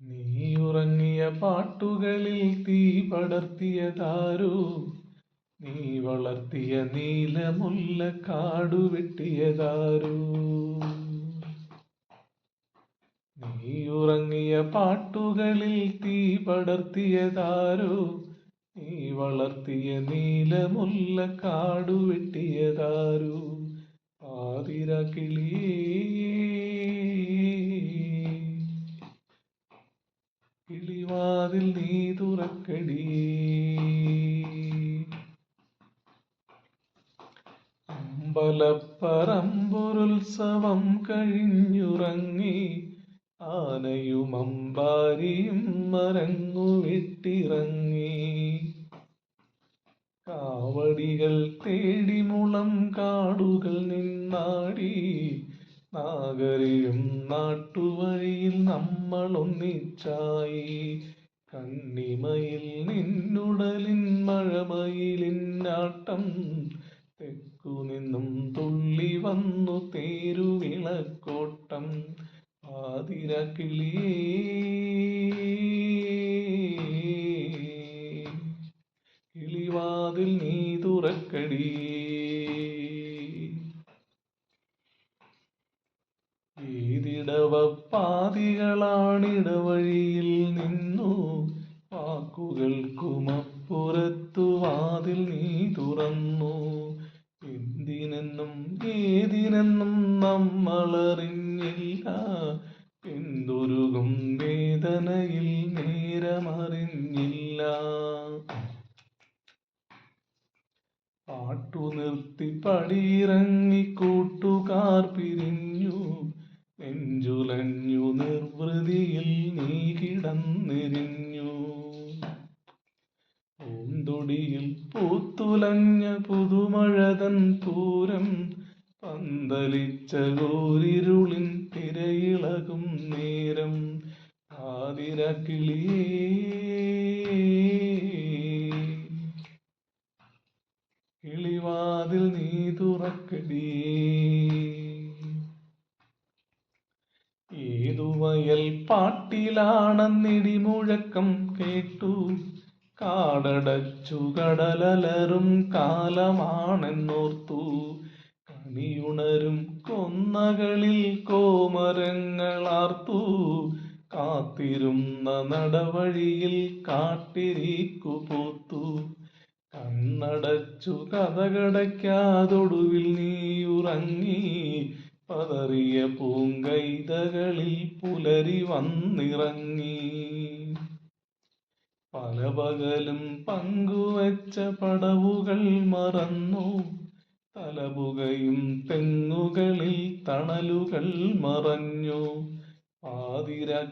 നീയുറങ്ങിയ പാട്ടുകളിൽ തീ പടർത്തിയതാരോ? നീ വളർത്തിയ നീലമുല്ല കാടുവെട്ടിയതാരോ? നീയുറങ്ങിയ പാട്ടുകളിൽ തീ പടർത്തിയതാരോ? നീ വളർത്തിയ നീലമുല്ല കാടുവെട്ടിയതാരോ? ആതിര കിളിവാതിൽ നീ തുറക്കടി. അമ്പലപ്പറമ്പൊരുത്സവം കഴിഞ്ഞുറങ്ങി ആനയും അമ്പാരിയും മരങ്ങു വിട്ടിറങ്ങി. കാവടികൾ തേടി മുളം കാടുകൾ നിന്നാടി. നാഗരിയും നാട്ടുവഴിയിൽ നമ്മൾ ഒന്നിച്ചായി. കണ്ണിമയിൽ നിന്നുടലിൻ മഴമയിലിന്നാട്ടം. തെക്കുനിന്നും തുള്ളി വന്നു തേരുവിളക്കോട്ടം. ആതിര കിളിവാതിൽ നീ തുറക്കടി. ഏതിടവപ്പാതികളാണിടവഴിയിൽ നിന്നു. വാക്കുകൾക്കുമപ്പുറത്തു വാതിൽ നീ തുറന്നു. എന്തിനെന്നും ഏതിനെന്നും നമ്മളറിഞ്ഞില്ല. എന്തൊരുകും വേദനയിൽ നേരമറിഞ്ഞില്ല. പാട്ടു നിർത്തി പടിയിറങ്ങി കൂട്ടുകാർ പിരിഞ്ഞു. നെഞ്ചുലഞ്ഞു നിർവൃതിയിൽ നീ കിടന്നെരിഞ്ഞു. പൂന്തൊടിയിൽ പൂത്തുലഞ്ഞ പുതുമഴതൻ പൂരം. പന്തലിച്ച ഗോരിരുളിൻ തിരയിളകും നേരം. ആതിര കിളിവാതിൽ നീ തുറക്കടി. ഏതുവയൽ പാട്ടിലാണെന്നിടിമുഴക്കം കേട്ടു. കാടടച്ചു കടലലറും കാലമാണെന്നോർത്തു. കണിയുണരും കൊന്നകളിൽ കോമരങ്ങളാർത്തു. കാത്തിരുന്ന നടവഴിയിൽ കാട്ടിരിക്കു പൂത്തു. കണ്ണടച്ചു കതകടയ്ക്കാതൊടുവിൽ നീയുറങ്ങി. പതറിയ പൂങ്കൈതകളിൽ പുലരി വന്നിറങ്ങി. പല പകലും പങ്കുവച്ച പടവുകൾ മറന്നു. തലപുകയും തെങ്ങുകളിൽ തണലുകൾ മറഞ്ഞു. ആതിര